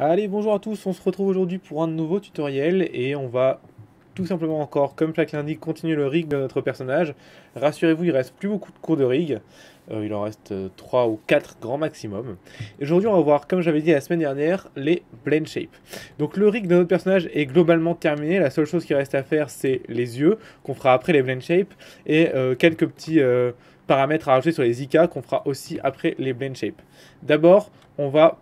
Allez, bonjour à tous, on se retrouve aujourd'hui pour un nouveau tutoriel et on va tout simplement encore, comme chaque lundi, continuer le rig de notre personnage. Rassurez-vous, il reste plus beaucoup de cours de rig, il en reste 3 ou 4 grand maximum. Et aujourd'hui on va voir, comme j'avais dit la semaine dernière, les blend shapes. Donc le rig de notre personnage est globalement terminé, la seule chose qui reste à faire c'est les yeux, qu'on fera après les blend shapes, et quelques petits paramètres à rajouter sur les IK qu'on fera aussi après les blend shapes. D'abord, on va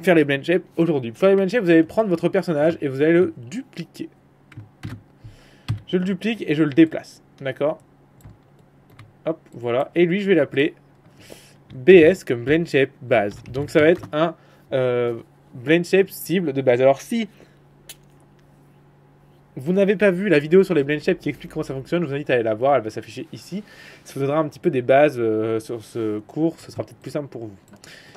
faire les blend shapes aujourd'hui. Pour faire les blend shapes, vous allez prendre votre personnage et vous allez le dupliquer. Je le duplique et je le déplace. D'accord? Hop, voilà. Et lui, je vais l'appeler BS comme blend shape base. Donc ça va être un blend shape cible de base. Alors si vous n'avez pas vu la vidéo sur les blend shapes qui explique comment ça fonctionne, je vous invite à aller la voir, elle va s'afficher ici. Ça vous donnera un petit peu des bases sur ce cours, ce sera peut-être plus simple pour vous.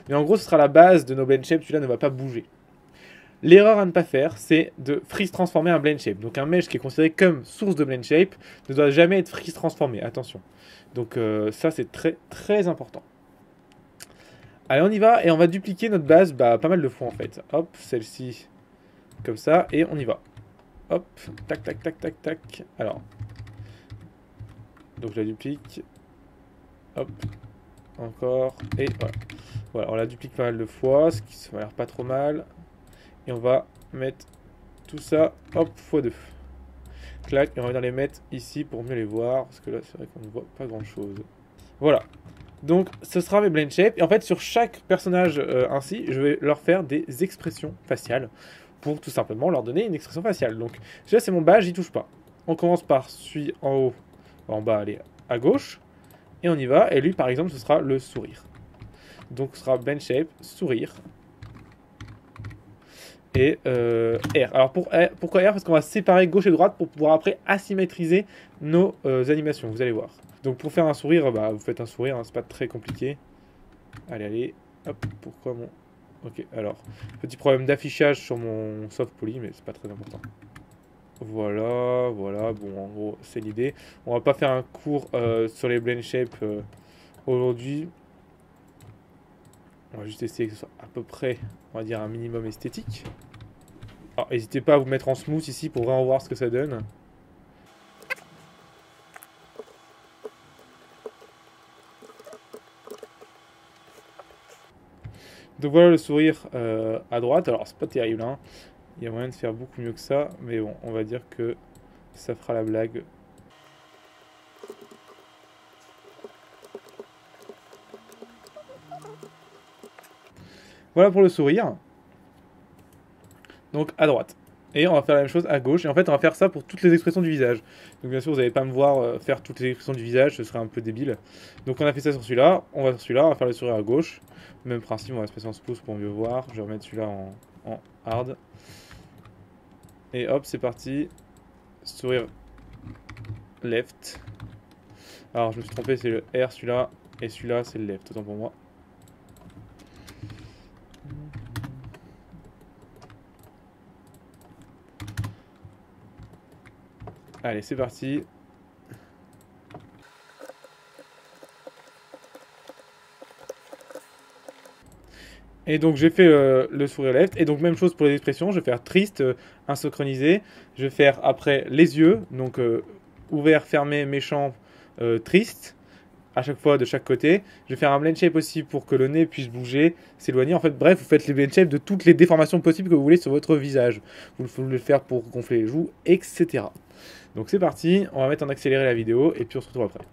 Mais en gros, ce sera la base de nos blend shapes, celui-là ne va pas bouger. L'erreur à ne pas faire, c'est de freeze transformer un blend shape. Donc un mesh qui est considéré comme source de blend shape ne doit jamais être freeze transformé, attention. Donc ça c'est très très important. Allez, on y va et on va dupliquer notre base pas mal de fois en fait. Hop, celle-ci comme ça et on y va. Hop, tac tac tac tac tac. Alors, donc je la duplique. Hop, encore et voilà. Voilà, on la duplique pas mal de fois, ce qui ça a l'air pas trop mal. Et on va mettre tout ça, hop, x2. Clac, et on va venir les mettre ici pour mieux les voir, parce que là, c'est vrai qu'on ne voit pas grand-chose. Voilà. Donc, ce sera mes blend shapes. Et en fait, sur chaque personnage ainsi, je vais leur faire des expressions faciales pour tout simplement leur donner une expression faciale. Donc, celui-là, c'est mon bas, j'y touche pas. On commence par celui en haut, en bas, allez, à gauche. Et on y va. Et lui, par exemple, ce sera le sourire. Donc, ce sera blend shape, sourire. Et R. Alors pourquoi R? Parce qu'on va séparer gauche et droite pour pouvoir après asymétriser nos animations, vous allez voir. Donc pour faire un sourire, vous faites un sourire, hein, c'est pas très compliqué. Allez, allez, hop, pourquoi mon... Ok, alors, petit problème d'affichage sur mon soft poly, mais c'est pas très important. Voilà, voilà, bon en gros c'est l'idée. On va pas faire un cours sur les blend shapes aujourd'hui. On va juste essayer que ce soit à peu près, on va dire, un minimum esthétique. Alors, n'hésitez pas à vous mettre en smooth ici pour vraiment voir ce que ça donne. Donc voilà le sourire à droite. Alors, c'est pas terrible, hein. Il y a moyen de faire beaucoup mieux que ça. Mais bon, on va dire que ça fera la blague. Voilà pour le sourire. Donc à droite. Et on va faire la même chose à gauche. Et en fait, on va faire ça pour toutes les expressions du visage. Donc bien sûr, vous n'allez pas me voir faire toutes les expressions du visage, ce serait un peu débile. Donc on a fait ça sur celui-là. On va sur celui-là, on va faire le sourire à gauche. Même principe, on va se passer en spruce pour mieux voir. Je vais remettre celui-là en hard. Et hop, c'est parti. Sourire left. Alors je me suis trompé, c'est le R celui-là. Et celui-là, c'est le left, autant pour moi. Allez, c'est parti. Et donc j'ai fait le sourire left. Et donc même chose pour les expressions. Je vais faire triste, insynchronisé. Je vais faire après les yeux. Donc ouvert, fermé, méchant, triste. À chaque fois de chaque côté. Je vais faire un blend shape aussi pour que le nez puisse bouger, s'éloigner. En fait, bref, vous faites les blend shapes de toutes les déformations possibles que vous voulez sur votre visage. Vous pouvez le faire pour gonfler les joues, etc. Donc c'est parti. On va mettre en accéléré la vidéo et puis on se retrouve après.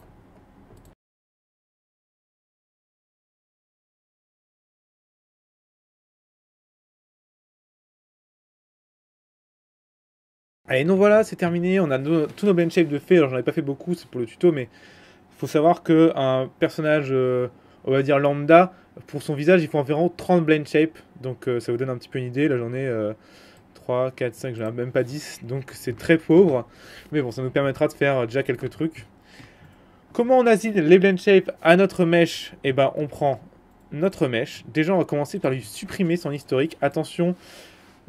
Allez, donc voilà, c'est terminé. On a tous nos blend shapes de fait. Alors, j'en ai pas fait beaucoup, c'est pour le tuto, mais il faut savoir qu'un personnage, on va dire lambda, pour son visage, il faut environ 30 blend shapes. Donc, ça vous donne un petit peu une idée. Là, j'en ai 3, 4, 5, j'en ai même pas 10. Donc, c'est très pauvre. Mais bon, ça nous permettra de faire déjà quelques trucs. Comment on assigne les blend shapes à notre mesh? Eh ben, on prend notre mesh. Déjà, on va commencer par lui supprimer son historique. Attention.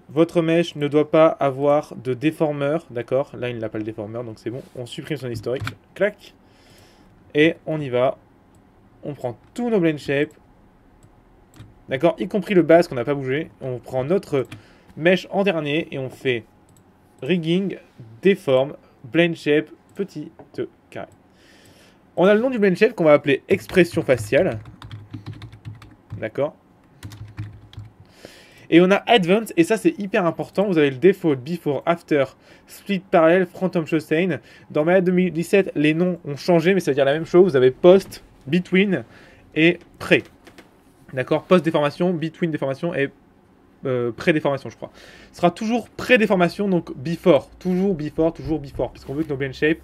Votre mesh ne doit pas avoir de déformeur, d'accord? Là, il n'a pas le déformeur, donc c'est bon. On supprime son historique. Clac. Et on y va. On prend tous nos blend shapes. D'accord, y compris le base qu'on n'a pas bougé. On prend notre mesh en dernier et on fait rigging, déforme, blend shape, petit carré. On a le nom du blend shape qu'on va appeler expression faciale. D'accord. Et on a Advanced, et ça c'est hyper important. Vous avez le Default, Before, After, Split Parallel, Phantom Chain. Dans Maya 2017, les noms ont changé, mais ça veut dire la même chose. Vous avez Post, Between et Pré. D'accord. Post déformation, Between déformation et pré-déformation, je crois. Ce sera toujours pré-déformation, donc before. Toujours before, puisqu'on veut que nos blend shape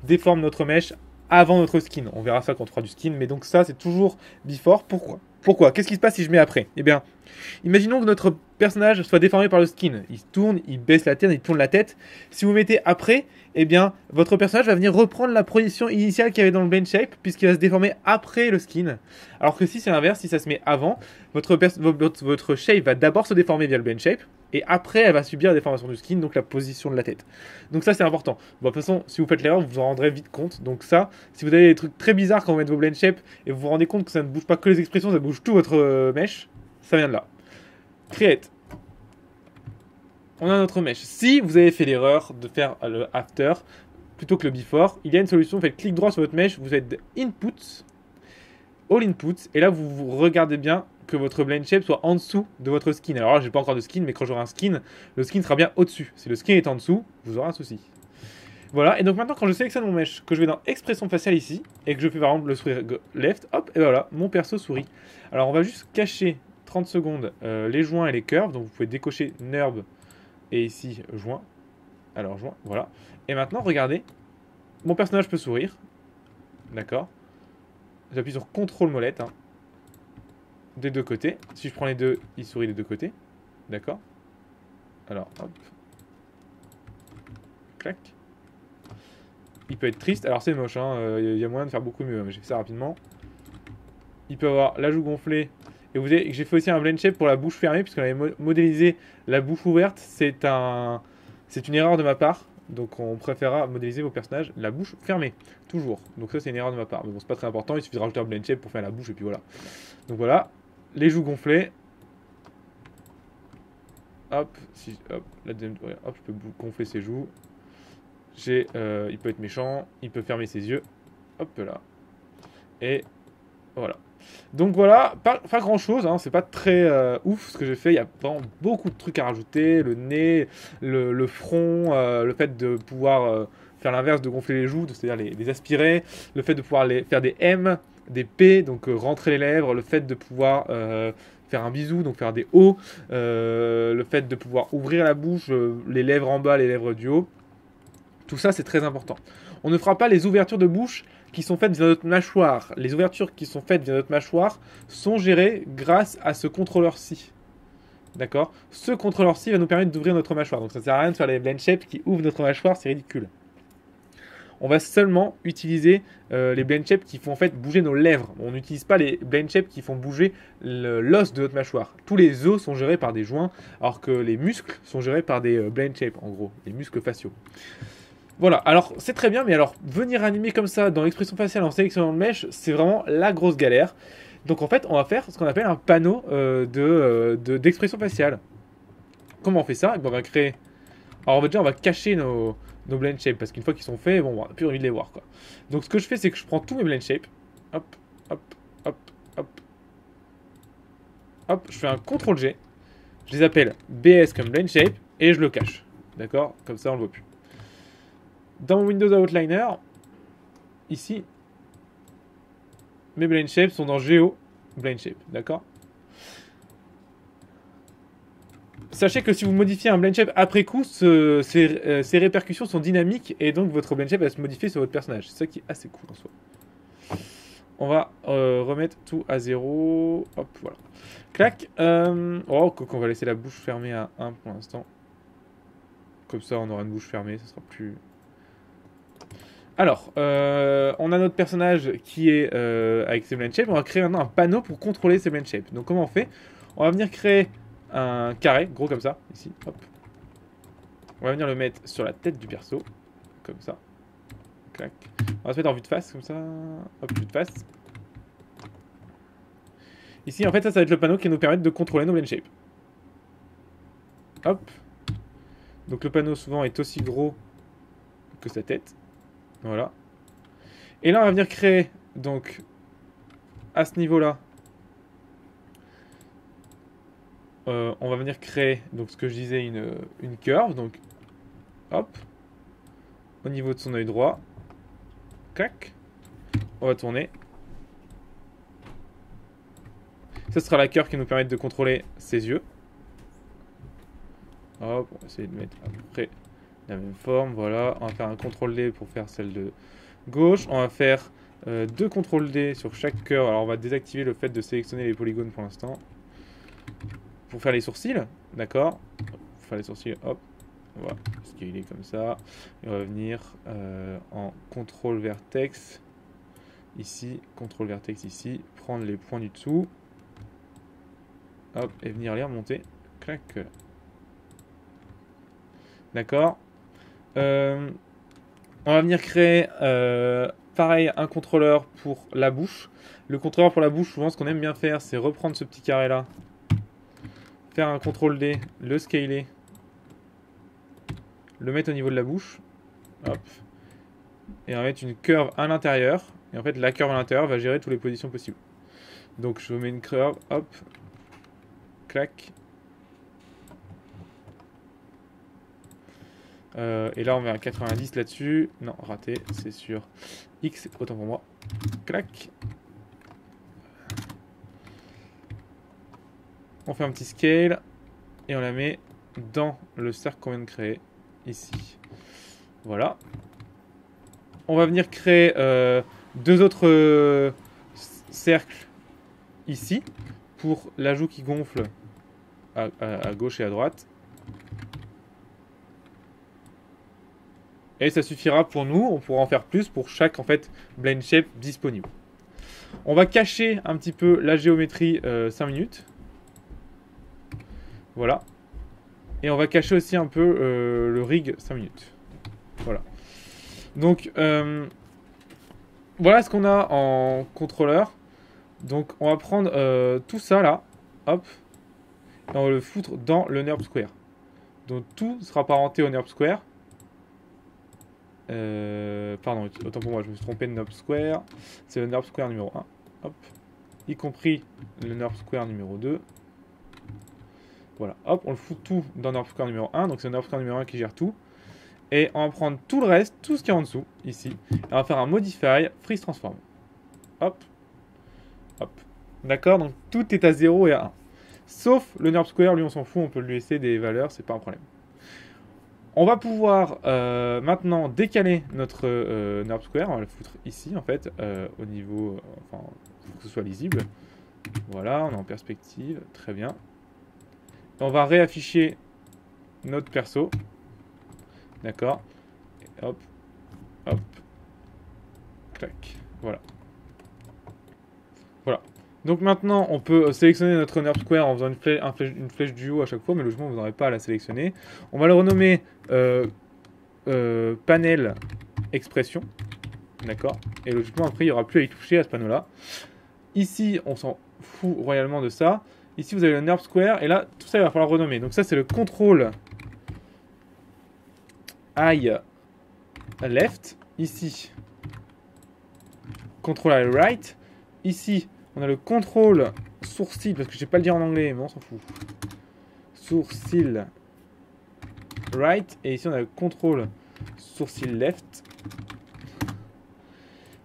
déforment notre mesh avant notre skin. On verra ça quand on fera du skin, mais donc ça, c'est toujours before. Pourquoi Qu'est-ce qui se passe si je mets après? Eh bien, imaginons que notre personnage soit déformé par le skin. Il se tourne, il baisse la tête, il tourne la tête. Si vous mettez après, eh bien, votre personnage va venir reprendre la position initiale qu'il y avait dans le blend shape, puisqu'il va se déformer après le skin. Alors que si c'est l'inverse, si ça se met avant, votre shape va d'abord se déformer via le blend shape, et après elle va subir la déformation du skin, donc la position de la tête. Donc ça c'est important. Bon, de toute façon, si vous faites l'erreur, vous vous en rendrez vite compte. Donc ça, si vous avez des trucs très bizarres quand vous mettez vos blend shape, et vous vous rendez compte que ça ne bouge pas que les expressions, ça bouge tout votre mesh, ça vient de là. Create. On a notre mesh. Si vous avez fait l'erreur de faire le after plutôt que le before, il y a une solution. Vous faites clic droit sur votre mesh, vous faites input, all input, et là vous regardez bien que votre blend shape soit en dessous de votre skin. Alors là, j'ai pas encore de skin, mais quand j'aurai un skin, le skin sera bien au-dessus. Si le skin est en dessous, vous aurez un souci. Voilà, et donc maintenant quand je sélectionne mon mesh, que je vais dans expression faciale ici, et que je fais par exemple le sourire left, hop, et voilà, mon perso sourit. Alors on va juste cacher 30 secondes les joints et les curves, donc vous pouvez décocher NURB et ici joint. Alors joint, voilà. Et maintenant regardez, mon personnage peut sourire, d'accord. J'appuie sur CTRL molette, hein, des deux côtés. Si je prends les deux, il sourit des deux côtés, d'accord. Alors hop, clac. Il peut être triste, alors c'est moche, hein. Y a moyen de faire beaucoup mieux, mais j'ai fait ça rapidement. Il peut avoir la joue gonflée. Et vous voyez que j'ai fait aussi un blend shape pour la bouche fermée, puisqu'on avait modélisé la bouche ouverte. C'est une erreur de ma part. Donc on préférera modéliser vos personnages la bouche fermée, toujours. Donc ça c'est une erreur de ma part. Mais bon, c'est pas très important, il suffit de rajouter un blend shape pour faire la bouche et puis voilà. Donc voilà, les joues gonflées. Hop, hop, la deuxième, ouais, hop, je peux gonfler ses joues. Il peut être méchant, il peut fermer ses yeux. Hop là. Et voilà. Donc voilà, pas grand chose, hein, c'est pas très ouf ce que j'ai fait. Il y a vraiment beaucoup de trucs à rajouter. Le nez, le front, le fait de pouvoir faire l'inverse de gonfler les joues, c'est-à-dire les aspirer. Le fait de pouvoir faire des M, des P, donc rentrer les lèvres. Le fait de pouvoir faire un bisou, donc faire des O. Le fait de pouvoir ouvrir la bouche, les lèvres en bas, les lèvres du haut. Tout ça, c'est très important. On ne fera pas les ouvertures de bouche qui sont faites via notre mâchoire. Les ouvertures qui sont faites via notre mâchoire sont gérées grâce à ce contrôleur-ci. D'accord. Ce contrôleur-ci va nous permettre d'ouvrir notre mâchoire. Donc ça ne sert à rien de faire les blend shapes qui ouvrent notre mâchoire, c'est ridicule. On va seulement utiliser les blend shapes qui font en fait bouger nos lèvres. On n'utilise pas les blend shapes qui font bouger l'os de notre mâchoire. Tous les os sont gérés par des joints, alors que les muscles sont gérés par des blend shapes, en gros, les muscles faciaux. Voilà, alors c'est très bien, mais alors venir animer comme ça dans l'expression faciale en sélectionnant le mesh, c'est vraiment la grosse galère. Donc en fait, on va faire ce qu'on appelle un panneau d'expression faciale. Comment on fait ça? On va créer. Alors on va cacher nos blend shapes parce qu'une fois qu'ils sont faits, bon, on n'a plus envie de les voir quoi. Donc ce que je fais, c'est que je prends tous mes blend shapes, hop, hop, hop, hop, hop, je fais un CTRL G, je les appelle BS comme blend shape et je le cache. D'accord? Comme ça on le voit plus. Dans mon Windows Outliner, ici, mes blend shapes sont dans Geo blend shape, d'accord? Sachez que si vous modifiez un blend shape après coup, ces répercussions sont dynamiques et donc votre blend shape va se modifier sur votre personnage. C'est ça qui est assez cool en soi. On va remettre tout à 0. Hop, voilà. Clac. Oh, on va laisser la bouche fermée à 1 pour l'instant. Comme ça, on aura une bouche fermée, ça sera plus... Alors, on a notre personnage qui est avec ses blend shapes. On va créer maintenant un panneau pour contrôler ses blend shapes. Donc comment on fait? On va venir créer un carré, gros comme ça, ici. Hop. On va venir le mettre sur la tête du perso, comme ça. Clac. On va se mettre en vue de face, comme ça. Hop, vue de face. Ici, en fait, ça va être le panneau qui va nous permettre de contrôler nos blend shapes. Hop. Donc le panneau souvent est aussi gros que sa tête. Voilà. Et là, on va venir créer, donc, à ce niveau-là, on va venir créer, donc ce que je disais, une curve. Donc, hop. Au niveau de son œil droit. Clac. On va tourner. Ce sera la curve qui nous permet de contrôler ses yeux. Hop, on va essayer de mettre à peu près la même forme. Voilà, on va faire un CTRL D pour faire celle de gauche. On va faire 2 CTRL D sur chaque curve. Alors on va désactiver le fait de sélectionner les polygones pour l'instant. Pour faire les sourcils, d'accord. Pour faire les sourcils, hop. On va scaler comme ça. Et on va venir en CTRL vertex. Ici, CTRL vertex ici. Prendre les points du dessous. Hop, et venir les remonter. Clac. D'accord. On va venir créer, pareil, un contrôleur pour la bouche. Le contrôleur pour la bouche, souvent, ce qu'on aime bien faire, c'est reprendre ce petit carré-là. Faire un CTRL D, le scaler. Le mettre au niveau de la bouche. Hop. Et on va mettre une curve à l'intérieur. Et en fait, la curve à l'intérieur va gérer toutes les positions possibles. Donc, je mets une curve, hop. Clac. Et là on met un 90 là-dessus. Non, raté, c'est sur X, autant pour moi. Clac. On fait un petit scale et on la met dans le cercle qu'on vient de créer, ici. Voilà. On va venir créer 2 autres cercles ici pour la joue qui gonfle à gauche et à droite. Et ça suffira pour nous, on pourra en faire plus pour chaque en fait blend shape disponible. On va cacher un petit peu la géométrie 5 minutes. Voilà. Et on va cacher aussi un peu le rig 5 minutes. Voilà. Donc voilà ce qu'on a en contrôleur. Donc on va prendre tout ça là. Hop. Et on va le foutre dans le NURB Square. Donc tout sera parenté au NURB Square. Pardon, autant pour moi, je me suis trompé de NURB Square. C'est le NURB Square numéro 1. Hop. Y compris le NURB Square numéro 2. Voilà, hop, on le fout tout dans NURB Square numéro 1. Donc c'est le NURB Square numéro 1 qui gère tout. Et on va prendre tout le reste, tout ce qui est en dessous, ici. Et on va faire un Modify Freeze Transform. Hop. Hop. D'accord, donc tout est à 0 et à 1. Sauf le NURB Square, lui on s'en fout, on peut lui laisser des valeurs, c'est pas un problème. On va pouvoir maintenant décaler notre NURB Square. On va le foutre ici, en fait, au niveau... enfin, pour que ce soit lisible. Voilà, on est en perspective. Très bien. Et on va réafficher notre perso. D'accord. Hop. Hop. Clac. Voilà. Voilà. Donc maintenant, on peut sélectionner notre NURB Square en faisant une flèche du haut à chaque fois, mais logiquement, vous n'aurez pas à la sélectionner. On va le renommer panel expression. D'accord. Et logiquement, après, il n'y aura plus à y toucher à ce panneau-là. Ici, on s'en fout royalement de ça. Ici, vous avez le NURB Square. Et là, tout ça, il va falloir renommer. Donc ça, c'est le contrôle eye left. Ici, contrôle eye right. Ici, on a le contrôle sourcil, parce que je sais pas le dire en anglais, mais on s'en fout. Sourcil right. Et ici, on a le contrôle sourcil left.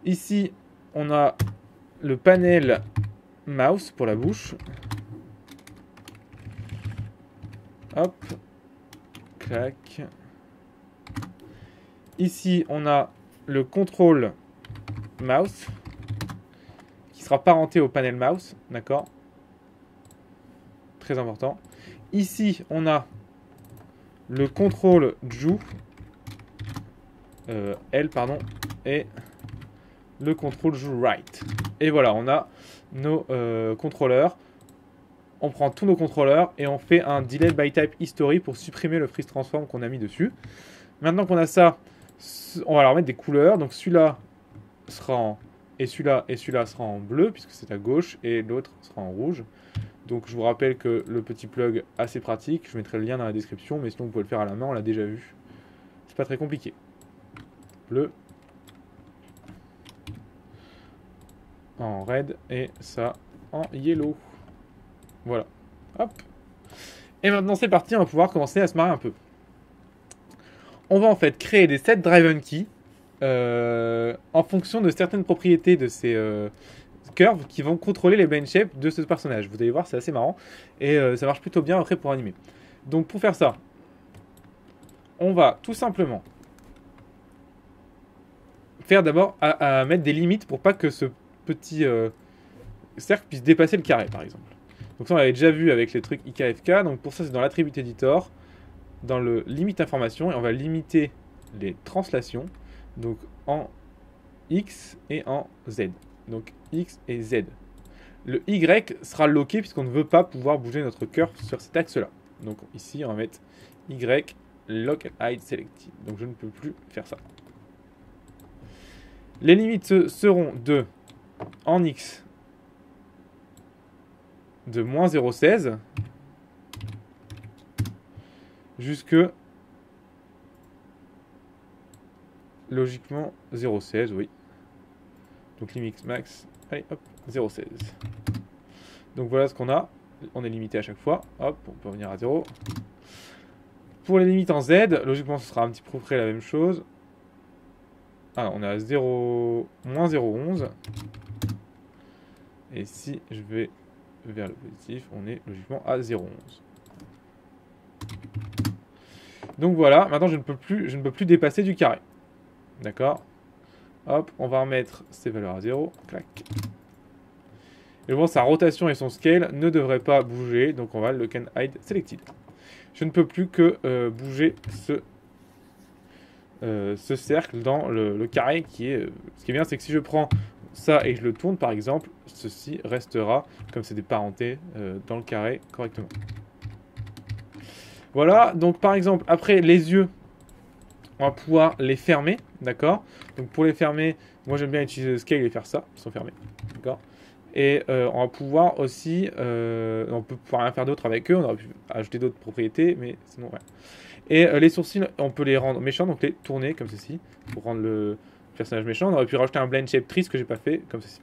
Ici, on a le panel mouse pour la bouche. Hop. Clac. Ici, on a le contrôle mouse qui sera parenté au panel mouse, d'accord? Très important. Ici, on a le contrôle joue, L, pardon, et le contrôle joue right. Et voilà, on a nos contrôleurs. On prend tous nos contrôleurs et on fait un delete by type history pour supprimer le freeze transform qu'on a mis dessus. Maintenant qu'on a ça, on va leur mettre des couleurs. Donc celui-là sera en et celui-là sera en bleu, puisque c'est à gauche, et l'autre sera en rouge. Donc je vous rappelle que le petit plug assez pratique, je mettrai le lien dans la description, mais sinon vous pouvez le faire à la main, on l'a déjà vu. C'est pas très compliqué. Bleu. En red, et ça en yellow. Voilà. Hop. Et maintenant c'est parti, on va pouvoir commencer à se marrer un peu. On va en fait créer des sets driven key en fonction de certaines propriétés de ces curves qui vont contrôler les blend shapes de ce personnage. Vous allez voir, c'est assez marrant et ça marche plutôt bien après pour animer. Donc pour faire ça, on va tout simplement faire d'abord à mettre des limites pour pas que ce petit cercle puisse dépasser le carré par exemple. Donc ça on l'avait déjà vu avec les trucs IKFK, donc pour ça c'est dans l'attribut editor, dans le limite information, et on va limiter les translations, donc en X et en Z. Donc X et Z. Le Y sera loqué puisqu'on ne veut pas pouvoir bouger notre curve sur cet axe-là. Donc ici, on va mettre Y, Lock and Hide Selected. Donc je ne peux plus faire ça. Les limites seront de, en X, de moins 0,16 jusque, logiquement, 0,16, oui. Donc limite max, allez hop, 0,16. Donc voilà ce qu'on a. On est limité à chaque fois. Hop, on peut revenir à 0. Pour les limites en Z, logiquement ce sera un petit peu près la même chose. Ah, on est à 0, moins 0,11. Et si je vais vers le positif, on est logiquement à 0,11. Donc voilà, maintenant je ne peux plus dépasser du carré. D'accord? Hop, on va remettre ces valeurs à 0. Clac. Et bon, sa rotation et son scale ne devraient pas bouger. Donc on va le can hide selected. Je ne peux plus que bouger ce cercle dans le carré qui est... ce qui est bien, c'est que si je prends ça et que je le tourne par exemple, ceci restera, comme c'est des parentés, dans le carré correctement. Voilà, donc par exemple, après les yeux, on va pouvoir les fermer, d'accord? Donc pour les fermer, moi j'aime bien utiliser le scale et faire ça, ils sont fermés, d'accord? Et on va pouvoir aussi, on peut pouvoir rien faire d'autre avec eux, on aurait pu ajouter d'autres propriétés, mais sinon ouais. Et les sourcils, on peut les rendre méchants, donc les tourner comme ceci, pour rendre le personnage méchant. On aurait pu rajouter un blend shape tree, ce que j'ai pas fait, comme ceci.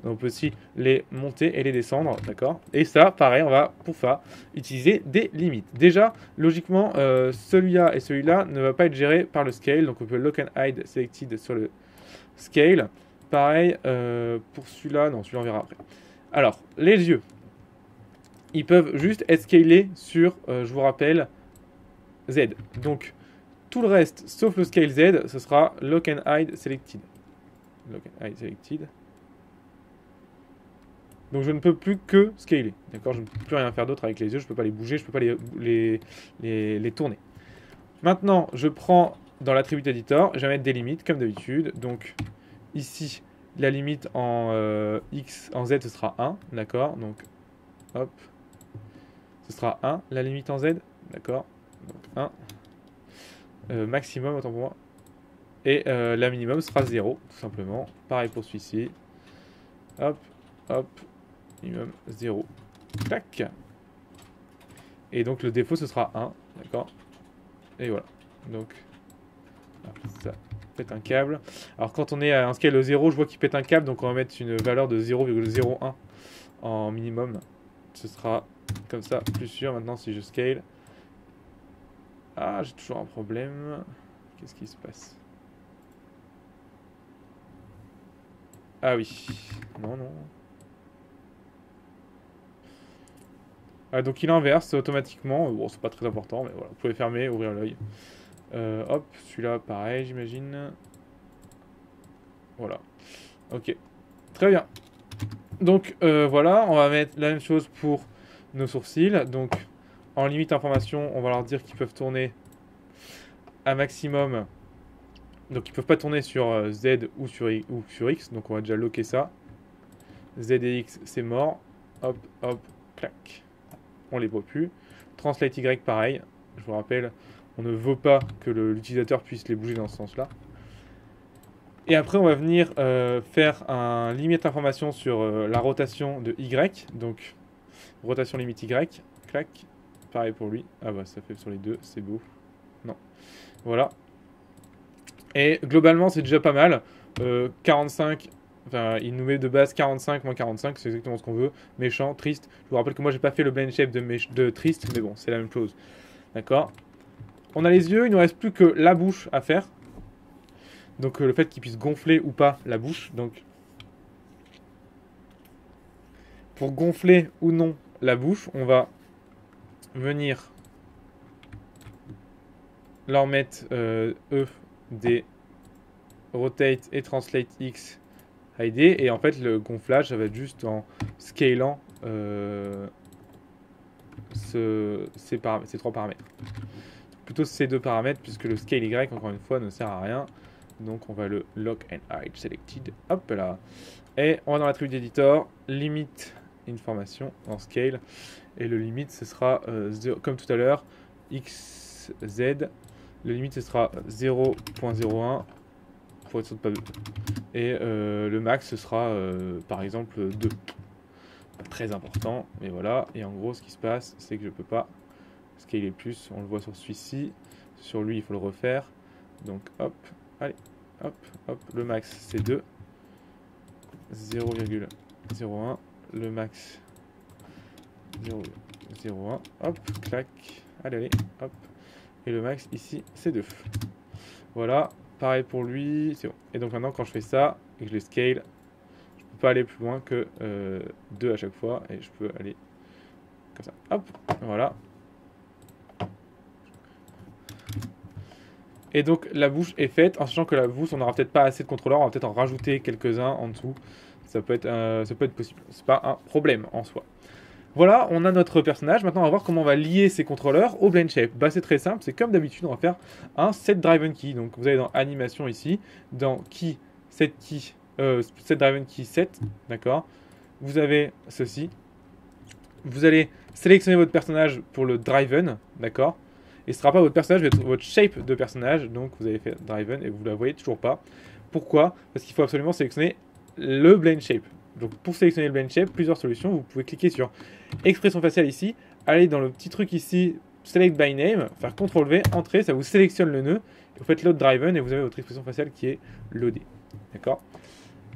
Donc on peut aussi les monter et les descendre, d'accord? Et ça, pareil, on va, pour ça, utiliser des limites. Déjà, logiquement, celui-là et celui-là ne va pas être géré par le scale, donc on peut lock and hide selected sur le scale. Pareil, pour celui-là, non, celui-là on verra après. Alors, les yeux, ils peuvent juste être scalés sur, je vous rappelle, Z. Donc, tout le reste, sauf le scale Z, ce sera lock and hide selected. Lock and hide selected. Donc je ne peux plus que scaler. D'accord, je ne peux plus rien faire d'autre avec les yeux, je ne peux pas les bouger, je ne peux pas les tourner. Maintenant, je prends dans l'attribut editor, je vais mettre des limites comme d'habitude. Donc ici, la limite en X, en Z, ce sera 1. D'accord, donc hop, ce sera 1 la limite en Z. D'accord, donc 1. Maximum, autant pour moi. Et la minimum sera 0, tout simplement. Pareil pour celui-ci. Hop, hop. Minimum 0. Tac. Et donc le défaut ce sera 1. D'accord. Et voilà. Donc ça pète un câble. Alors quand on est à un scale de 0, je vois qu'il pète un câble. Donc on va mettre une valeur de 0,01 en minimum. Ce sera comme ça, plus sûr. Maintenant si je scale. Ah, j'ai toujours un problème. Qu'est-ce qui se passe? Ah oui. Non, non. Ah, donc il inverse automatiquement. Bon, c'est pas très important, mais voilà. Vous pouvez fermer, ouvrir l'œil. Hop, celui-là, pareil, j'imagine. Voilà. Ok. Très bien. Donc, voilà. On va mettre la même chose pour nos sourcils. Donc, en limite information, on va leur dire qu'ils peuvent tourner à maximum. Donc, ils peuvent pas tourner sur Z ou sur X. Donc, on va déjà locker ça. Z et X, c'est mort. Hop, hop, clac. On les voit plus. Translate Y, pareil. Je vous rappelle, on ne veut pas que l'utilisateur puisse les bouger dans ce sens-là. Et après, on va venir faire un limite information sur la rotation de Y. Donc, rotation limite Y. Clac. Pareil pour lui. Ah bah, ça fait sur les deux, c'est beau. Non. Voilà. Et globalement, c'est déjà pas mal. 45, enfin, il nous met de base 45, moins 45, c'est exactement ce qu'on veut. Méchant, triste. Je vous rappelle que moi, j'ai pas fait le blend shape de triste, mais bon, c'est la même chose. D'accord. On a les yeux, il nous reste plus que la bouche à faire. Donc, le fait qu'il puisse gonfler ou pas la bouche. Donc, pour gonfler ou non la bouche, on va venir leur mettre E, D, rotate et translate X, ID. Et en fait, le gonflage, ça va être juste en scalant ces trois paramètres. Plutôt ces deux paramètres, puisque le scale Y, encore une fois, ne sert à rien. Donc, on va le lock and hide selected. Hop là. Et on va dans l'attribut d'editor, limite information en scale. Et le limite, ce sera, comme tout à l'heure, XZ. Le limite, ce sera 0.01 pour être sûr de pas 2. Et le max, ce sera par exemple 2. Pas très important, mais voilà. Et en gros, ce qui se passe, c'est que je peux pas scaler plus. On le voit sur celui-ci. Sur lui, il faut le refaire. Donc hop, allez, hop, hop. Le max, c'est 2. 0,01. Le max, 0,01. Hop, clac. Allez, allez, hop. Et le max ici, c'est 2. Voilà, pareil pour lui, c'est bon. Et donc maintenant, quand je fais ça et que je les scale, je peux pas aller plus loin que 2 à chaque fois. Et je peux aller comme ça. Hop, voilà. Et donc la bouche est faite, en sachant que la bouche, on n'aura peut-être pas assez de contrôleurs, on va peut-être en rajouter quelques-uns en dessous. Ça peut être possible. C'est pas un problème en soi. Voilà, on a notre personnage. Maintenant, on va voir comment on va lier ces contrôleurs au blend shape. Bah, c'est très simple. C'est comme d'habitude, on va faire un set driven key. Donc, vous allez dans animation ici, dans key, set driven key set, d'accord. Vous avez ceci. Vous allez sélectionner votre personnage pour le driven, d'accord. Et ce ne sera pas votre personnage, mais votre shape de personnage. Donc, vous avez fait driven et vous ne la voyez toujours pas. Pourquoi? Parce qu'il faut absolument sélectionner le blend shape. Donc pour sélectionner le blend shape, plusieurs solutions. Vous pouvez cliquer sur expression faciale ici, aller dans le petit truc ici, select by name, faire CTRL V, entrer, ça vous sélectionne le nœud. Vous faites load driven et vous avez votre expression faciale qui est loadée. D'accord.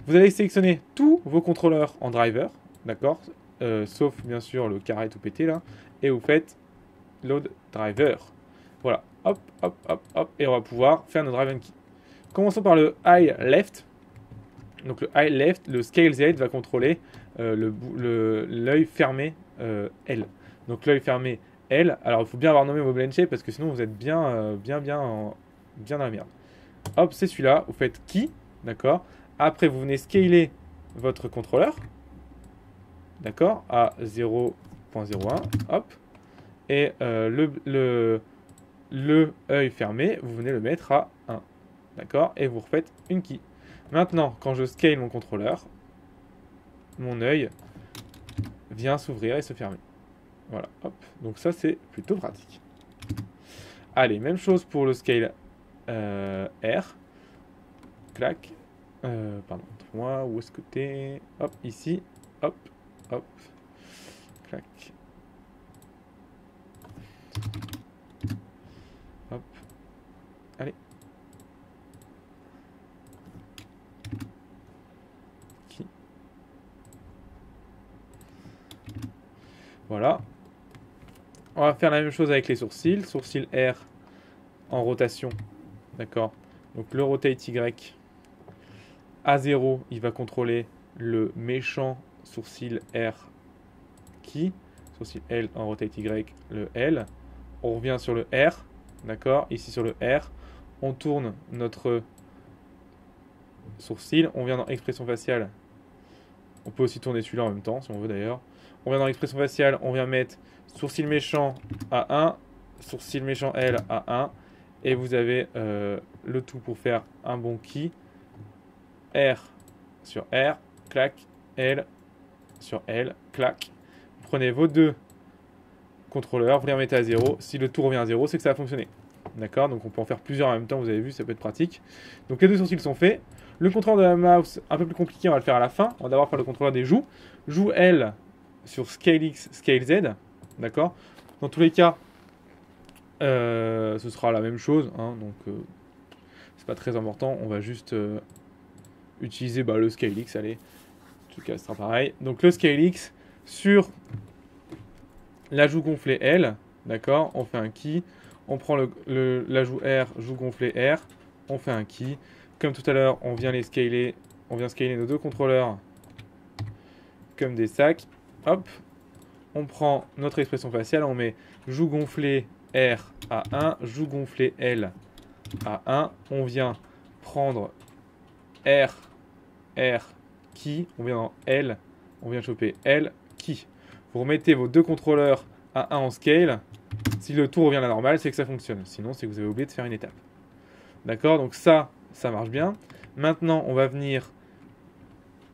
Vous allez sélectionner tous vos contrôleurs en driver, d'accord, sauf bien sûr le carré tout pété là, et vous faites load driver. Voilà, hop, hop, hop, hop, et on va pouvoir faire nos driven key. Commençons par le high left. Donc le high left, le scale Z va contrôler l'œil fermé L. Donc l'œil fermé L. Alors il faut bien avoir nommé vos blend shape parce que sinon vous êtes bien dans la merde. Hop, c'est celui-là. Vous faites key, d'accord. Après vous venez scaler votre contrôleur, d'accord, à 0.01. Hop. Et le œil fermé, vous venez le mettre à 1, d'accord. Et vous refaites une key. Maintenant, quand je scale mon contrôleur, mon œil vient s'ouvrir et se fermer. Voilà, hop. Donc ça, c'est plutôt pratique. Allez, même chose pour le scale R. Clac. Pardon, moi, où est-ce que t'es? Hop, ici. Hop, hop. Clac. Hop. Allez. Voilà. On va faire la même chose avec les sourcils. Sourcil R en rotation. D'accord. Donc le rotate Y à 0, il va contrôler le méchant sourcil R qui. Sourcil L en rotate Y, le L. On revient sur le R. D'accord. Ici sur le R, on tourne notre sourcil. On vient dans expression faciale. On peut aussi tourner celui-là en même temps, si on veut d'ailleurs. On vient dans l'expression faciale, on vient mettre sourcil méchant à 1, sourcil méchant L à 1. Et vous avez le tout pour faire un bon key. R sur R, clac, L sur L, clac. Vous prenez vos deux contrôleurs, vous les remettez à 0. Si le tout revient à 0, c'est que ça a fonctionné. D'accord. Donc on peut en faire plusieurs en même temps, vous avez vu, ça peut être pratique. Donc les deux sourcils sont faits. Le contrôleur de la mouse, un peu plus compliqué, on va le faire à la fin. On va d'abord faire le contrôleur des joues. Joue L sur Scale X, Scale Z. D'accord. Dans tous les cas, ce sera la même chose. Hein, donc, c'est pas très important. On va juste utiliser le Scale X. Allez, en tout cas, ce sera pareil. Donc, le Scale X sur la joue gonflée L. D'accord. On fait un key. On prend la joue R, joue gonflée R. On fait un key. Comme tout à l'heure, on vient scaler nos deux contrôleurs comme des sacs. Hop. On prend notre expression faciale, on met joue gonflée R à 1, joue gonflée L à 1. On vient prendre R, key. On vient dans L, on vient choper L, key. Vous remettez vos deux contrôleurs à 1 en scale. Si le tour revient à la normale, c'est que ça fonctionne. Sinon, c'est que vous avez oublié de faire une étape. D'accord? Donc ça marche bien. Maintenant, on va venir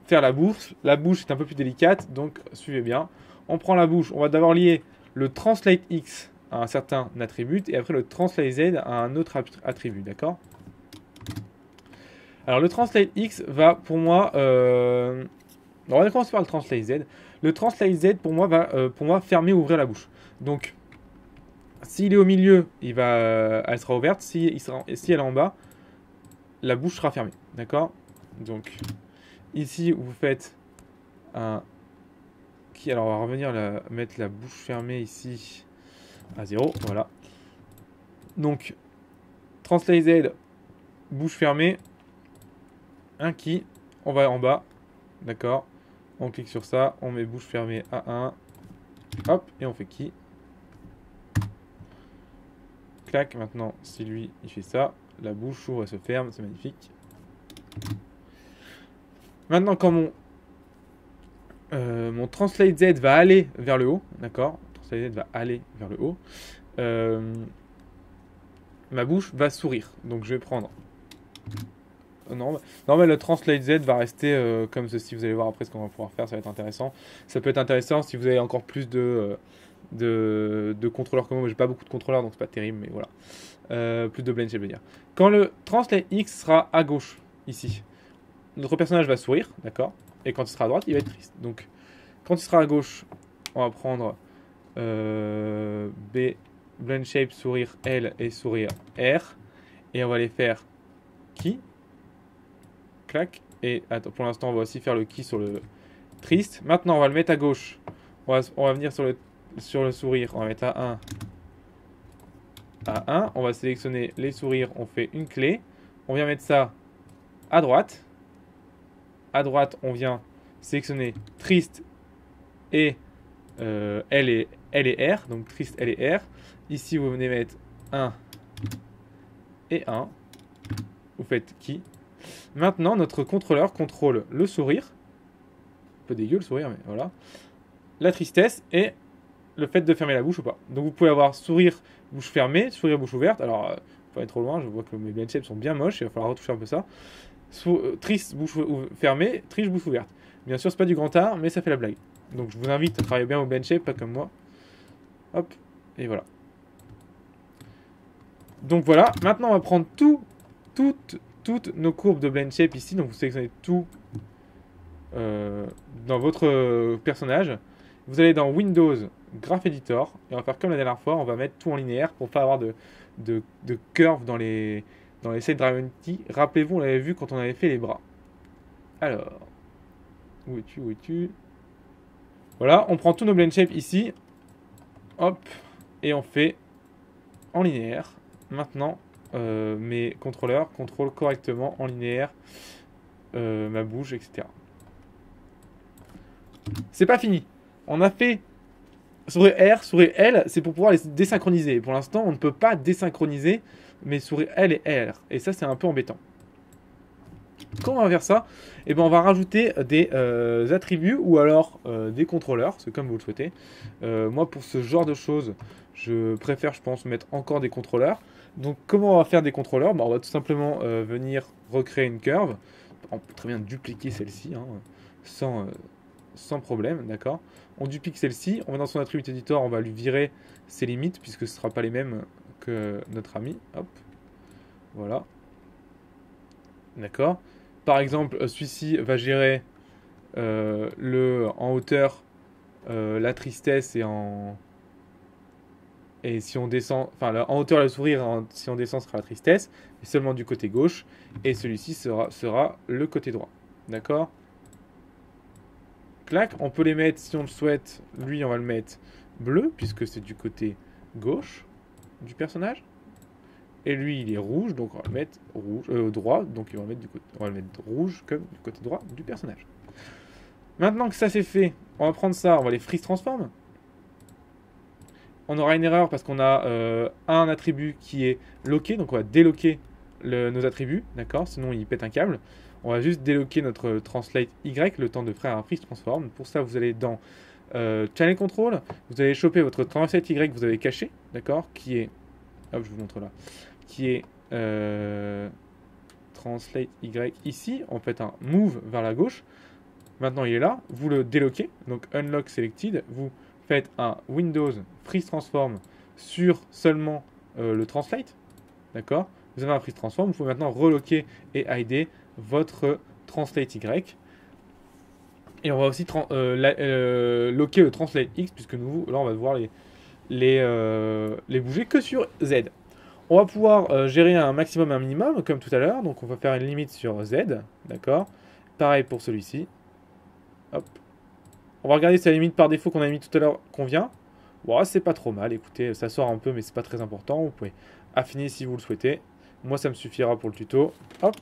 faire la bouche. La bouche est un peu plus délicate, donc suivez bien. On prend la bouche, on va d'abord lier le translate X à un certain attribut et après le translate Z à un autre attribut, d'accord? Alors le translate X va pour moi... on va commencer par le translate Z. Le translate Z pour moi va fermer ou ouvrir la bouche. Donc s'il est au milieu, elle sera ouverte. Si elle est en bas, la bouche sera fermée, d'accord? Donc ici vous faites un... Alors on va revenir mettre la bouche fermée ici à 0, voilà. Donc, translate Z, bouche fermée, un key, on va en bas, d'accord. On clique sur ça, on met bouche fermée à 1, hop, et on fait key. Clac, maintenant, si lui, il fait ça, la bouche s'ouvre et se ferme, c'est magnifique. Maintenant, quand mon translate Z va aller vers le haut, d'accord, translate Z va aller vers le haut, ma bouche va sourire. Donc je vais prendre... Non, mais le translate Z va rester comme ceci. Vous allez voir après ce qu'on va pouvoir faire, ça va être intéressant. Ça peut être intéressant si vous avez encore plus de contrôleurs que moi. J'ai pas beaucoup de contrôleurs, donc c'est pas terrible, mais voilà. Plus de blend, je veux dire. Quand le translate X sera à gauche, ici, notre personnage va sourire, d'accord. Et quand il sera à droite, il va être triste. Donc, quand il sera à gauche, on va prendre B, blend shape, sourire L et sourire R. Et on va les faire key. Clac. Et attends, pour l'instant, on va aussi faire le key sur le triste. Maintenant, on va le mettre à gauche. On va venir sur le sourire. On va mettre à 1. On va sélectionner les sourires. On fait une clé. On vient mettre ça à droite. À droite, on vient sélectionner triste et L et R. Donc triste, L et R. Ici, vous venez mettre 1 et 1. Vous faites key. Maintenant, notre contrôleur contrôle le sourire. Un peu dégueu le sourire, mais voilà. La tristesse et le fait de fermer la bouche ou pas. Donc vous pouvez avoir sourire, bouche fermée, sourire, bouche ouverte. Alors, faut pas aller trop loin, je vois que mes blend shapes sont bien moches, il va falloir retoucher un peu ça. Triste, bouche fermée, triste, bouche ouverte. Bien sûr, c'est pas du grand art, mais ça fait la blague. Donc je vous invite à travailler bien au blend shape, pas comme moi. Hop, et voilà. Donc voilà, maintenant on va prendre toutes nos courbes de blend shape ici. Donc vous sélectionnez tout dans votre personnage. Vous allez dans Windows, Graph Editor, et on va faire comme la dernière fois, on va mettre tout en linéaire pour pas avoir de curve dans les Side Gravity. Rappelez-vous, on l'avait vu quand on avait fait les bras. Alors, où es-tu? Voilà, on prend tous nos blend shapes ici, hop, et on fait en linéaire. Maintenant, mes contrôleurs contrôlent correctement en linéaire ma bouche, etc. C'est pas fini. On a fait sourire R, sourire L, c'est pour pouvoir les désynchroniser. Pour l'instant, on ne peut pas désynchroniser mes sourires L et R. Et ça, c'est un peu embêtant. Comment on va faire ça? Eh ben, on va rajouter des attributs ou alors des contrôleurs, c'est comme vous le souhaitez. Moi, pour ce genre de choses, je préfère, je pense, mettre encore des contrôleurs. Donc, comment on va faire des contrôleurs? On va tout simplement venir recréer une curve. On peut très bien dupliquer celle-ci, hein, sans problème, d'accord. On duplique celle-ci, on va dans son attribut editor, on va lui virer ses limites, puisque ce ne sera pas les mêmes que notre ami. Hop, voilà. D'accord. Par exemple, celui-ci va gérer en hauteur la tristesse et si on descend, enfin en hauteur le sourire, si on descend sera la tristesse, et seulement du côté gauche, et celui-ci sera le côté droit. D'accord? Clac, on peut les mettre si on le souhaite, lui on va le mettre bleu, puisque c'est du côté gauche du personnage. Et lui il est rouge, donc on va le mettre rouge, droit, donc on va le mettre rouge comme du côté droit du personnage. Maintenant que ça c'est fait, on va prendre ça, on va les freeze transform. On aura une erreur parce qu'on a un attribut qui est loqué, donc on va déloquer nos attributs, d'accord? Sinon il pète un câble. On va juste déloquer notre translate Y le temps de faire un freeze transform. Pour ça, vous allez dans channel control, vous allez choper votre translate Y que vous avez caché, d'accord? Qui est, hop, je vous montre là, qui est translate Y ici. On fait un move vers la gauche. Maintenant il est là, vous le déloquez, donc unlock selected, vous faites un Windows Freeze Transform sur seulement le Translate, d'accord? Vous avez un Freeze Transform, vous pouvez maintenant reloquer et hider votre Translate Y. Et on va aussi loquer le Translate X, puisque nous, là, on va devoir les bouger que sur Z. On va pouvoir gérer un maximum et un minimum, comme tout à l'heure, donc on va faire une limite sur Z, d'accord? Pareil pour celui-ci. Hop. On va regarder si la limite par défaut qu'on a mis tout à l'heure convient. Bon, c'est pas trop mal, écoutez, ça sort un peu, mais c'est pas très important. Vous pouvez affiner si vous le souhaitez. Moi, ça me suffira pour le tuto. Hop.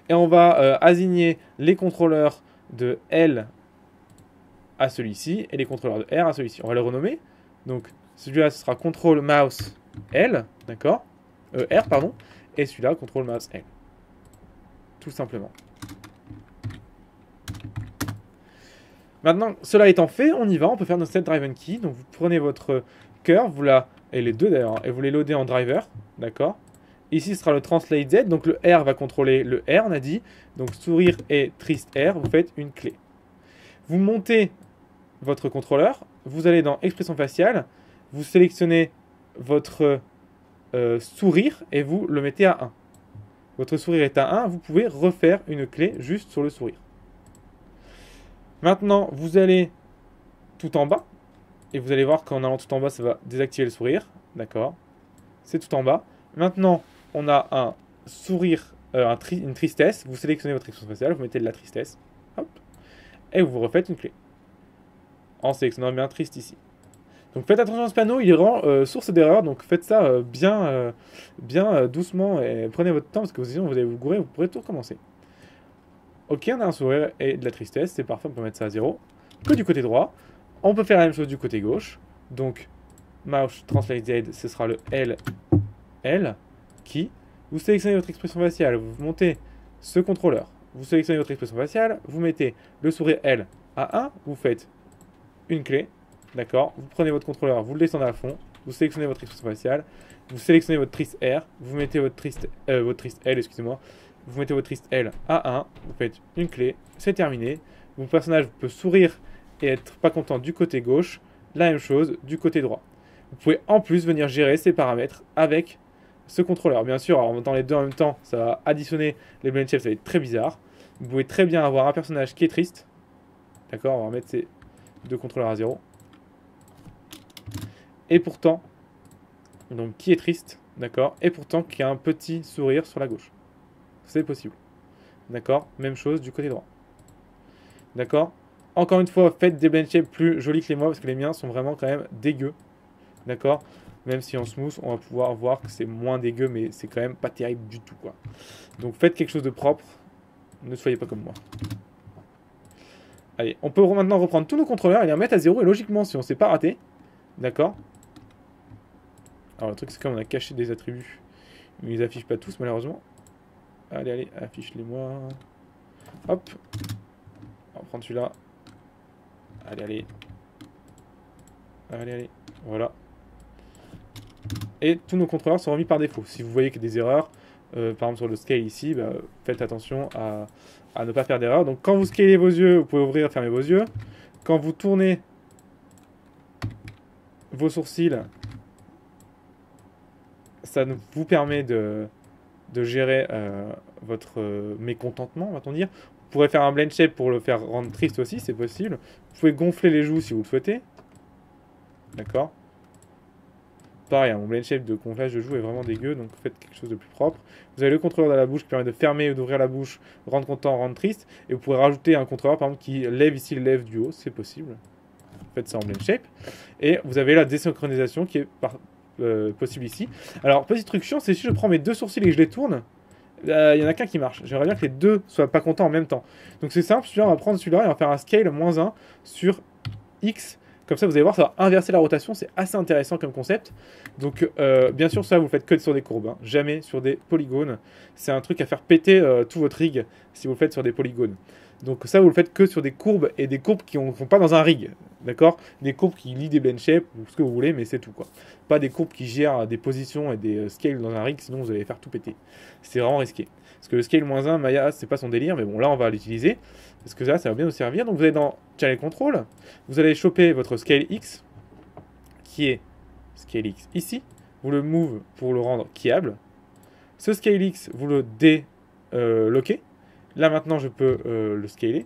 Et on va assigner les contrôleurs de L à celui-ci et les contrôleurs de R à celui-ci. On va les renommer. Donc, celui-là, ce sera contrôle mouse L, d'accord? R, pardon. Et celui-là, contrôle mouse L. Tout simplement. Maintenant, cela étant fait, on y va, on peut faire notre set driven key. Donc vous prenez votre cœur, et les deux d'ailleurs, et vous les loadez en driver, d'accord? Ici, ce sera le translate Z, donc le R va contrôler le R, on a dit. Donc sourire et triste R, vous faites une clé. Vous montez votre contrôleur, vous allez dans expression faciale, vous sélectionnez votre sourire et vous le mettez à 1. Votre sourire est à 1, vous pouvez refaire une clé juste sur le sourire. Maintenant, vous allez tout en bas. Et vous allez voir qu'en allant tout en bas, ça va désactiver le sourire. D'accord? C'est tout en bas. Maintenant, on a un sourire, une tristesse. Vous sélectionnez votre expression faciale, vous mettez de la tristesse. Hop. Et vous refaites une clé. En sélectionnant bien triste ici. Donc faites attention à ce panneau, il est vraiment source d'erreur. Donc faites ça bien doucement et prenez votre temps parce que sinon vous allez vous gourer, vous pourrez tout recommencer. Ok, on a un sourire et de la tristesse, c'est parfait, on peut mettre ça à 0. Que du côté droit, on peut faire la même chose du côté gauche. Donc, mouse translate Z, ce sera le L, qui. Vous sélectionnez votre expression faciale, vous montez ce contrôleur. Vous sélectionnez votre expression faciale, vous mettez le sourire L à 1, vous faites une clé, d'accord? Vous prenez votre contrôleur, vous le descendez à fond, vous sélectionnez votre expression faciale, vous sélectionnez votre triste R, vous mettez votre triste L, excusez-moi. Vous mettez votre triste L à 1, vous faites une clé, c'est terminé. Votre personnage peut sourire et être pas content du côté gauche, la même chose du côté droit. Vous pouvez en plus venir gérer ces paramètres avec ce contrôleur. Bien sûr, en mettant les deux en même temps, ça va additionner les blend shapes, ça va être très bizarre. Vous pouvez très bien avoir un personnage qui est triste. D'accord, on va remettre ces deux contrôleurs à 0. Et pourtant, donc qui est triste, d'accord, et pourtant qui a un petit sourire sur la gauche. C'est possible. D'accord? Même chose du côté droit. D'accord? Encore une fois, faites des blend shapes plus jolis que les miens parce que les miens sont vraiment quand même dégueux. D'accord? Même si en smooth, on va pouvoir voir que c'est moins dégueu, mais c'est quand même pas terrible du tout, quoi. Donc faites quelque chose de propre. Ne soyez pas comme moi. Allez, on peut maintenant reprendre tous nos contrôleurs et les remettre à 0. Et logiquement, si on ne s'est pas raté, d'accord? Alors le truc, c'est qu'on a caché des attributs. Ils ne les affichent pas tous, malheureusement. Allez, allez, affiche-les-moi. Hop. On va prendre celui-là. Allez, allez. Allez, allez. Voilà. Et tous nos contrôleurs sont remis par défaut. Si vous voyez qu'il y a des erreurs, par exemple sur le scale ici, bah, faites attention à ne pas faire d'erreur. Donc quand vous scalez vos yeux, vous pouvez ouvrir et fermer vos yeux. Quand vous tournez vos sourcils, ça vous permet de gérer votre mécontentement, va-t-on dire. Vous pourrez faire un blend shape pour le faire rendre triste aussi, c'est possible. Vous pouvez gonfler les joues si vous le souhaitez. D'accord. Pareil, mon blend shape de gonflage de joues est vraiment dégueu, donc faites quelque chose de plus propre. Vous avez le contrôleur dans la bouche qui permet de fermer ou d'ouvrir la bouche, rendre content, rendre triste. Et vous pourrez rajouter un contrôleur, par exemple, qui lève ici le lève du haut, c'est possible. Faites ça en blend shape. Et vous avez la désynchronisation qui est possible ici. Alors, petit truc chiant, c'est si je prends mes deux sourcils et que je les tourne, il y en a qu'un qui marche. J'aimerais bien que les deux soient pas contents en même temps. Donc c'est simple, celui-là, on va prendre celui-là et on va faire un scale -1 sur X. Comme ça, vous allez voir, ça va inverser la rotation. C'est assez intéressant comme concept. Donc, bien sûr, ça, vous le faites que sur des courbes. Hein. Jamais sur des polygones. C'est un truc à faire péter tout votre rig si vous le faites sur des polygones. Donc ça, vous le faites que sur des courbes et des courbes qui ne font pas dans un rig. D'accord? Des courbes qui lient des blend shapes ou ce que vous voulez, mais c'est tout, quoi. Pas des courbes qui gèrent des positions et des scales dans un rig, sinon vous allez faire tout péter. C'est vraiment risqué. Parce que le scale -1, Maya, c'est pas son délire, mais bon, là, on va l'utiliser. Parce que là, ça va bien nous servir. Donc vous allez dans Channel Control, vous allez choper votre Scale X, qui est Scale X ici. Vous le move pour le rendre keyable. Ce Scale X, vous le déloquez. Là maintenant je peux le scaler.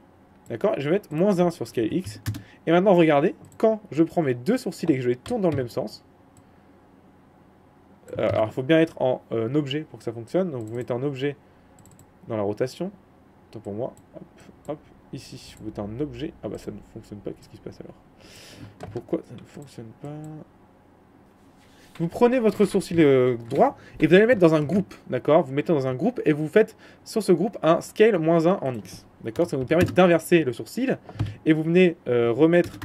D'accord? Je vais mettre -1 sur Scale X. Et maintenant regardez, quand je prends mes deux sourcils et que je les tourne dans le même sens. Alors il faut bien être en objet pour que ça fonctionne. Donc vous mettez en objet dans la rotation. Attends pour moi. Hop, hop. Ici, vous mettez en objet. Ah bah ça ne fonctionne pas. Qu'est-ce qui se passe alors? Pourquoi ça ne fonctionne pas? Vous prenez votre sourcil droit et vous allez le mettre dans un groupe, d'accord? Vous mettez dans un groupe et vous faites sur ce groupe un scale -1 en X, d'accord? Ça vous permet d'inverser le sourcil et vous venez remettre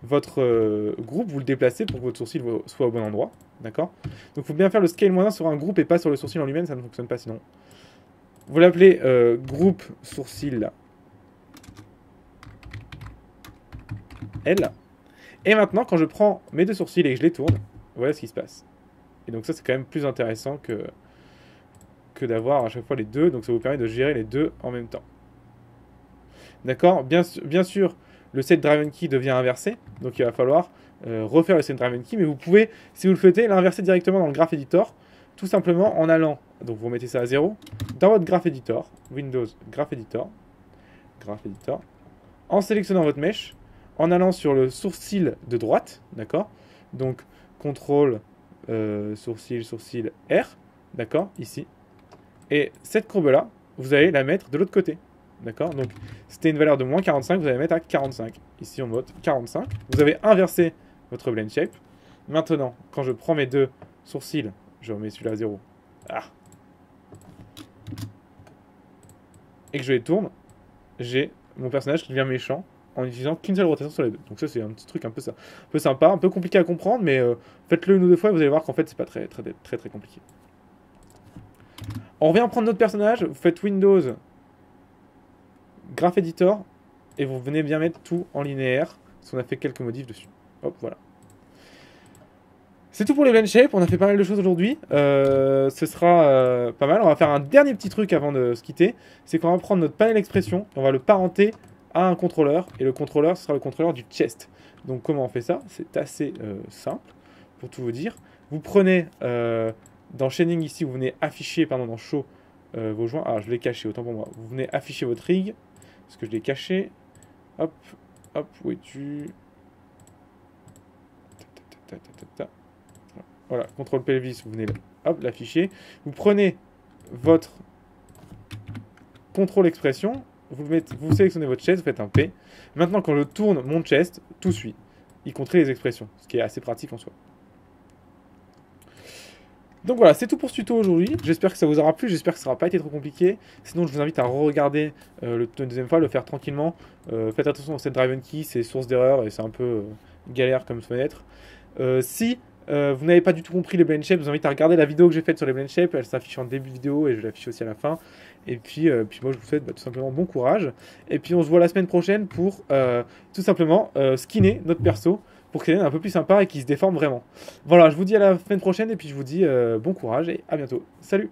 votre groupe, vous le déplacez pour que votre sourcil soit au bon endroit, d'accord? Donc il faut bien faire le scale -1 sur un groupe et pas sur le sourcil en lui-même, ça ne fonctionne pas sinon. Vous l'appelez groupe sourcil là. L. Et maintenant, quand je prends mes deux sourcils et que je les tourne, voilà ce qui se passe. Et donc ça, c'est quand même plus intéressant que d'avoir à chaque fois les deux. Donc ça vous permet de gérer les deux en même temps. D'accord? Bien sûr, le set driven key devient inversé. Donc il va falloir refaire le set driven key. Mais vous pouvez, si vous le souhaitez, l'inverser directement dans le graph editor. Tout simplement en allant, donc vous mettez ça à 0, dans votre graph editor, Windows graph editor, en sélectionnant votre mesh, en allant sur le sourcil de droite, d'accord? Donc contrôle, sourcil, R, d'accord, ici. Et cette courbe-là, vous allez la mettre de l'autre côté, d'accord? Donc, c'était une valeur de -45, vous allez la mettre à 45. Ici, on note 45. Vous avez inversé votre blend shape. Maintenant, quand je prends mes deux sourcils, je remets celui-là à 0. Ah. Et que je les tourne, j'ai mon personnage qui devient méchant en utilisant qu'une seule rotation sur les deux. Donc ça, c'est un petit truc un peu sympa, un peu compliqué à comprendre, mais faites-le une ou deux fois et vous allez voir qu'en fait, c'est pas très compliqué. On revient prendre notre personnage, vous faites Windows, Graph Editor, et vous venez bien mettre tout en linéaire, parce qu'on a fait quelques modifs dessus. Hop, voilà. C'est tout pour les blend shapes, on a fait pas mal de choses aujourd'hui. Ce sera pas mal. On va faire un dernier petit truc avant de se quitter. C'est qu'on va prendre notre panel expression, et on va le parenter à un contrôleur. Et le contrôleur, ce sera le contrôleur du chest. Donc comment on fait ça? C'est assez simple, pour tout vous dire. Vous prenez, dans Shading ici, vous venez afficher, pardon, dans Show, vos joints. Ah, je l'ai caché, autant pour moi. Vous venez afficher votre rig, parce que je l'ai caché. Hop, hop, où es-tu? Voilà, contrôle pelvis, vous venez l'afficher. Vous prenez votre contrôle expression, vous sélectionnez votre chest, vous faites un P. Maintenant, quand je tourne mon chest, tout suit. Il compte les expressions, ce qui est assez pratique en soi. Donc voilà, c'est tout pour ce tuto aujourd'hui. J'espère que ça vous aura plu, j'espère que ça n'aura pas été trop compliqué. Sinon, je vous invite à re-regarder le deuxième fois, le faire tranquillement. Faites attention à cette driven key, c'est source d'erreur et c'est un peu galère comme fenêtre. Si vous n'avez pas du tout compris les blend shapes, je vous invite à regarder la vidéo que j'ai faite sur les blend shapes. Elle s'affiche en début de vidéo et je l'affiche aussi à la fin. Et puis moi, je vous souhaite tout simplement bon courage. Et puis on se voit la semaine prochaine pour tout simplement skinner notre perso pour qu'il devienne un peu plus sympa et qu'il se déforme vraiment. Voilà, je vous dis à la semaine prochaine et puis je vous dis bon courage et à bientôt. Salut!